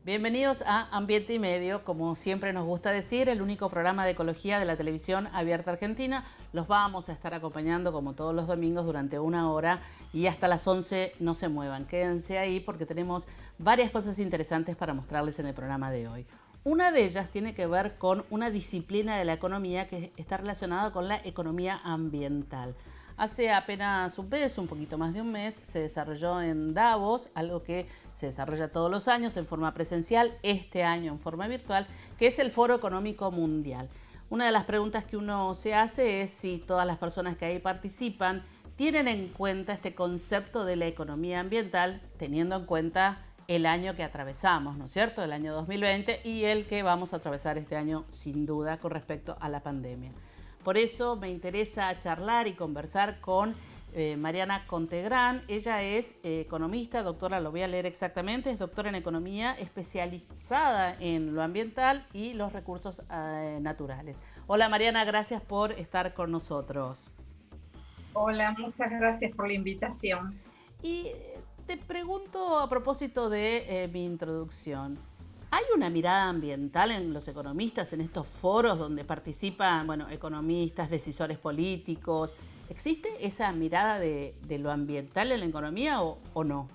Bienvenidos a Ambiente y Medio, como siempre nos gusta decir, el único programa de ecología de la televisión abierta argentina. Los vamos a estar acompañando como todos los domingos durante una hora y hasta las 11 no se muevan. Quédense ahí porque tenemos varias cosas interesantes para mostrarles en el programa de hoy. Una de ellas tiene que ver con una disciplina de la economía que está relacionada con la economía ambiental. Hace apenas un poquito más de un mes, se desarrolló en Davos, algo que se desarrolla todos los años en forma presencial, este año en forma virtual, que es el Foro Económico Mundial. Una de las preguntas que uno se hace es si todas las personas que ahí participan tienen en cuenta este concepto de la economía ambiental, teniendo en cuenta el año que atravesamos, ¿no es cierto? El año 2020 y el que vamos a atravesar este año sin duda con respecto a la pandemia. Por eso me interesa charlar y conversar con Mariana Contegrán. Ella es economista, doctora, lo voy a leer exactamente, es doctora en economía especializada en lo ambiental y los recursos naturales. Hola Mariana, gracias por estar con nosotros. Hola, muchas gracias por la invitación. Y te pregunto a propósito de mi introducción. ¿Hay una mirada ambiental en los economistas, en estos foros donde participan, bueno, economistas, decisores políticos? ¿Existe esa mirada de lo ambiental en la economía o no?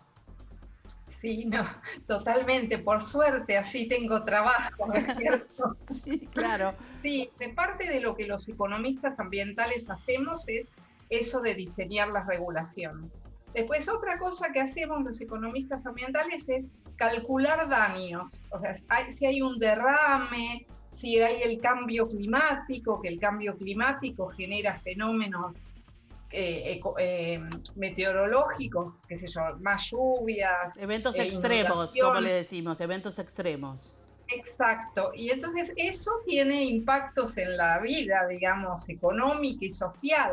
Sí, no, totalmente. Por suerte, así tengo trabajo, ¿no es cierto? Sí, claro. Sí, de parte de lo que los economistas ambientales hacemos es eso de diseñar las regulaciones. Después, otra cosa que hacemos los economistas ambientales es calcular daños. O sea, si hay un derrame, si hay el cambio climático, que el cambio climático genera fenómenos meteorológicos, qué sé yo, más lluvias, Eventos extremos, como le inundación. decimos, eventos extremos. Exacto, y entonces eso tiene impactos en la vida, digamos, económica y social.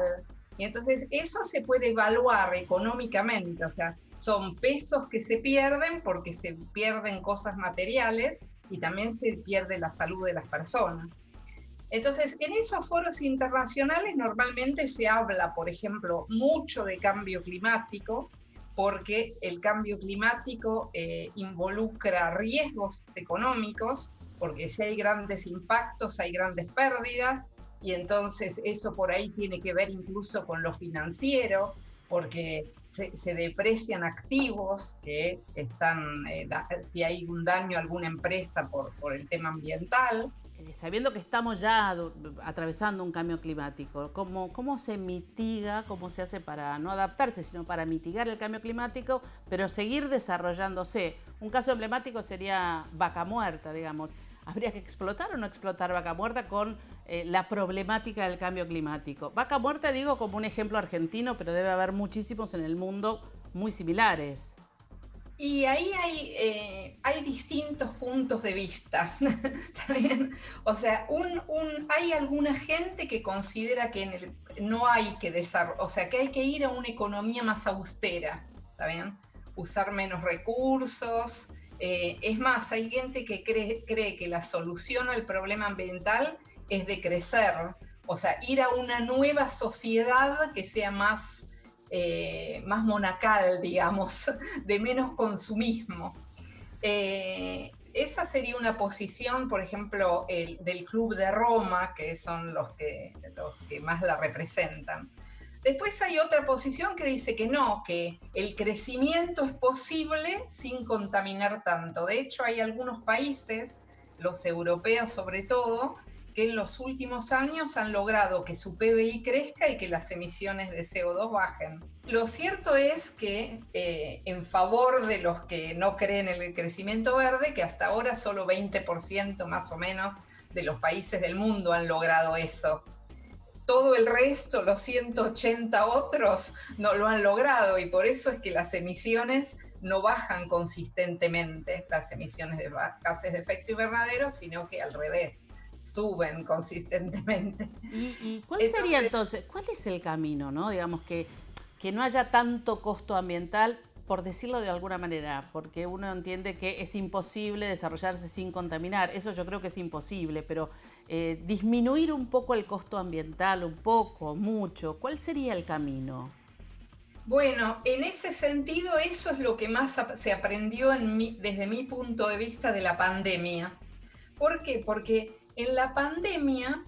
Y entonces eso se puede evaluar económicamente, o sea, son pesos que se pierden porque se pierden cosas materiales y también se pierde la salud de las personas. Entonces, en esos foros internacionales normalmente se habla, por ejemplo, mucho de cambio climático, porque el cambio climático involucra riesgos económicos, porque si hay grandes impactos, hay grandes pérdidas, y entonces eso por ahí tiene que ver incluso con lo financiero, porque se deprecian activos que están, si hay un daño a alguna empresa por el tema ambiental. Sabiendo que estamos ya atravesando un cambio climático, ¿cómo se mitiga, cómo se hace para no adaptarse, sino para mitigar el cambio climático, pero seguir desarrollándose? Un caso emblemático sería Vaca Muerta, digamos. ¿Habría que explotar o no explotar Vaca Muerta con la problemática del cambio climático? Vaca Muerta digo como un ejemplo argentino, pero debe haber muchísimos en el mundo muy similares. Y ahí hay distintos puntos de vista. ¿También? O sea, hay alguna gente que considera que no hay que desarrollar, o sea, que hay que ir a una economía más austera, ¿está bien? Usar menos recursos. Es más, hay gente que cree que la solución al problema ambiental es decrecer, o sea, ir a una nueva sociedad que sea más monacal, digamos, de menos consumismo. Esa sería una posición, por ejemplo, del Club de Roma, que son los que más la representan. Después hay otra posición que dice que no, que el crecimiento es posible sin contaminar tanto. De hecho, hay algunos países, los europeos sobre todo, que en los últimos años han logrado que su PBI crezca y que las emisiones de CO2 bajen. Lo cierto es que en favor de los que no creen en el crecimiento verde, que hasta ahora solo 20% más o menos de los países del mundo han logrado eso. Todo el resto, los 180 otros, no lo han logrado y por eso es que las emisiones no bajan consistentemente, las emisiones de gases de efecto invernadero, sino que al revés, suben consistentemente. ¿Y cuál sería entonces, cuál es el camino, ¿no? Digamos que no haya tanto costo ambiental, por decirlo de alguna manera, porque uno entiende que es imposible desarrollarse sin contaminar, eso yo creo que es imposible, pero disminuir un poco el costo ambiental, un poco, mucho, ¿cuál sería el camino? Bueno, en ese sentido, eso es lo que más se aprendió desde mi punto de vista de la pandemia. ¿Por qué? Porque en la pandemia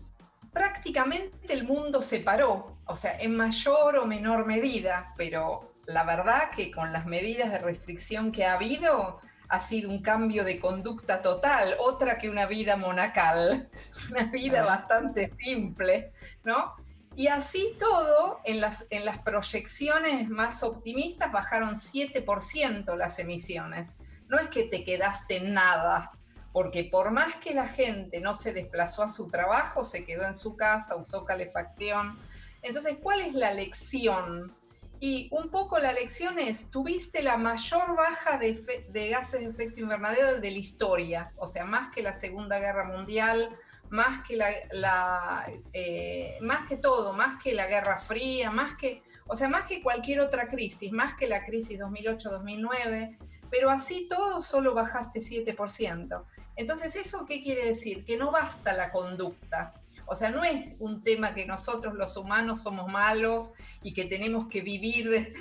prácticamente el mundo se paró, o sea, en mayor o menor medida, pero la verdad que con las medidas de restricción que ha habido, ha sido un cambio de conducta total, otra que una vida monacal, una vida bastante simple, ¿no? Y así todo, en las proyecciones más optimistas bajaron 7% las emisiones. No es que te quedaste en nada, porque por más que la gente no se desplazó a su trabajo, se quedó en su casa, usó calefacción. Entonces, ¿cuál es la lección? Y un poco la lección es, tuviste la mayor baja de gases de efecto invernadero de la historia, o sea, más que la Segunda Guerra Mundial, más que más que todo, más que la Guerra Fría, más que cualquier otra crisis, más que la crisis 2008-2009, pero así todo solo bajaste 7%. Entonces, ¿eso qué quiere decir? Que no basta la conducta. O sea, no es un tema que nosotros los humanos somos malos y que tenemos que vivir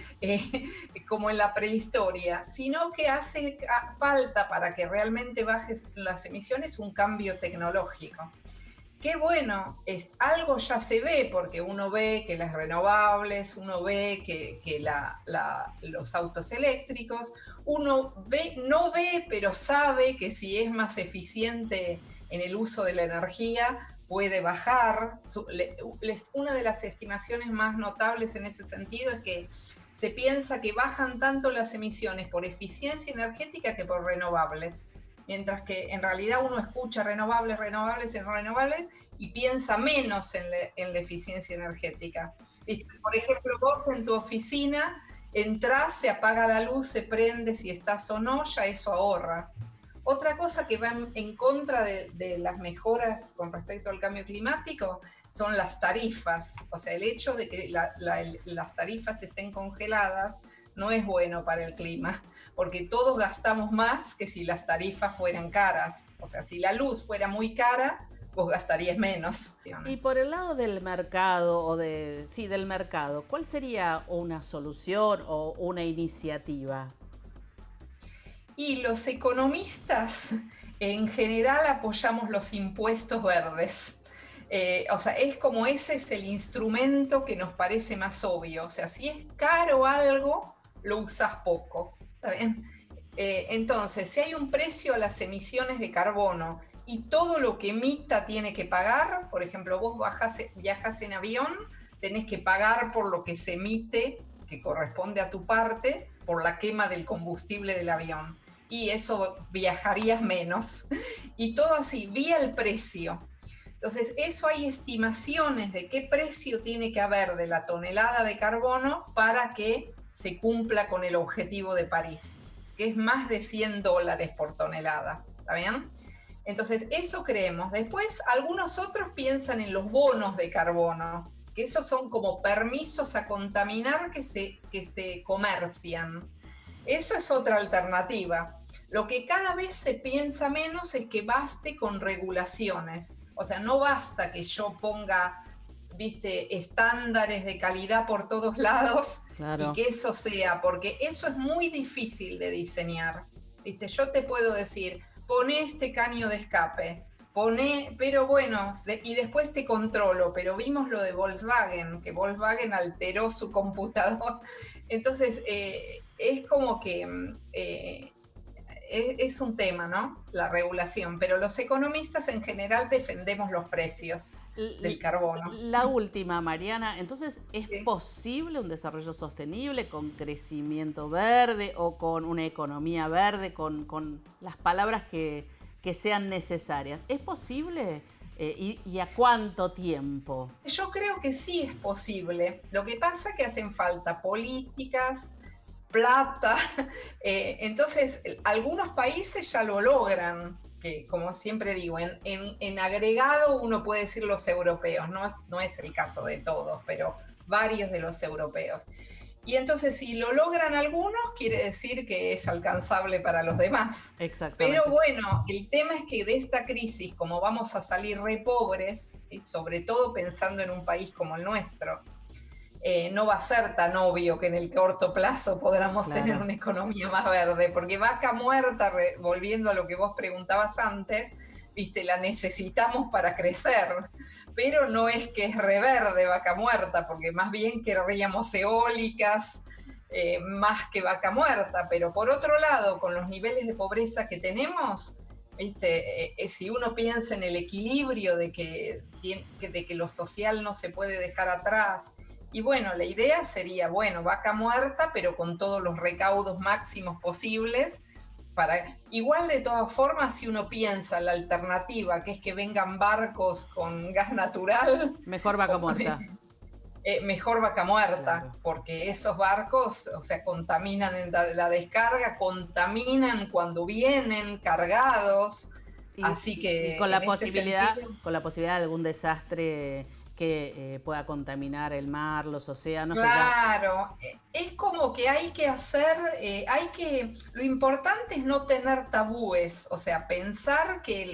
como en la prehistoria, sino que hace falta para que realmente bajes las emisiones un cambio tecnológico. Qué bueno, algo ya se ve, porque uno ve que las renovables, uno ve que los autos eléctricos, uno no ve, pero sabe que si es más eficiente en el uso de la energía, puede bajar. Una de las estimaciones más notables en ese sentido es que se piensa que bajan tanto las emisiones por eficiencia energética que por renovables. Mientras que en realidad uno escucha renovables y piensa menos en la eficiencia energética. Por ejemplo, vos en tu oficina entrás, se apaga la luz, se prende si estás o no, ya eso ahorra. Otra cosa que va en contra de las mejoras con respecto al cambio climático son las tarifas. O sea, el hecho de que las tarifas estén congeladas no es bueno para el clima, porque todos gastamos más que si las tarifas fueran caras. O sea, si la luz fuera muy cara, vos gastarías menos. Y por el lado del mercado, del mercado, ¿cuál sería una solución o una iniciativa? Y los economistas en general apoyamos los impuestos verdes. O sea, es como ese es el instrumento que nos parece más obvio. O sea, si es caro algo, lo usas poco, ¿está bien? Entonces, si hay un precio a las emisiones de carbono y todo lo que emita tiene que pagar, por ejemplo, vos viajas en avión, tenés que pagar por lo que se emite, que corresponde a tu parte, por la quema del combustible del avión. Y eso viajarías menos. Y todo así, vía el precio. Entonces, eso hay estimaciones de qué precio tiene que haber de la tonelada de carbono para que se cumpla con el objetivo de París, que es más de $100 por tonelada, ¿está bien? Entonces, eso creemos. Después, algunos otros piensan en los bonos de carbono, que esos son como permisos a contaminar que se comercian. Eso es otra alternativa. Lo que cada vez se piensa menos es que baste con regulaciones. O sea, no basta que yo ponga, estándares de calidad por todos lados, claro, y que eso sea, porque eso es muy difícil de diseñar. Yo te puedo decir, poné este caño de escape, pero bueno, y después te controlo, pero vimos lo de Volkswagen, que Volkswagen alteró su computador. Entonces, es como que es un tema, ¿no? La regulación, pero los economistas en general defendemos los precios del carbono. La última, Mariana, entonces, ¿es posible un desarrollo sostenible con crecimiento verde o con una economía verde, con las palabras que sean necesarias? ¿Es posible? ¿Y a cuánto tiempo? Yo creo que sí es posible. Lo que pasa es que hacen falta políticas, plata. Entonces, algunos países ya lo logran, que como siempre digo, en agregado uno puede decir los europeos, no es el caso de todos, pero varios de los europeos. Y entonces, si lo logran algunos, quiere decir que es alcanzable para los demás. Exactamente. Pero bueno, el tema es que de esta crisis, como vamos a salir re pobres, y sobre todo pensando en un país como el nuestro, no va a ser tan obvio que en el corto plazo podamos tener una economía más verde, porque vaca muerta, volviendo a lo que vos preguntabas antes, viste, la necesitamos para crecer, pero no es que es reverde vaca muerta, porque más bien querríamos eólicas más que vaca muerta, pero por otro lado, con los niveles de pobreza que tenemos, ¿viste? Si uno piensa en el equilibrio de que lo social no se puede dejar atrás, y bueno, la idea sería, bueno, vaca muerta, pero con todos los recaudos máximos posibles, igual de todas formas, si uno piensa la alternativa, que es que vengan barcos con gas natural, mejor vaca muerta. Mejor vaca muerta, porque esos barcos, o sea, contaminan en la descarga, contaminan cuando vienen cargados, así que y con la posibilidad de algún desastre que pueda contaminar el mar, los océanos. Claro, es como que hay que hacer, lo importante es no tener tabúes, o sea, pensar que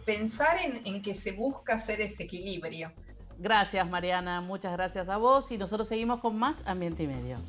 pensar en que se busca hacer ese equilibrio. Gracias, Mariana, muchas gracias a vos y nosotros seguimos con más Ambiente y Medio.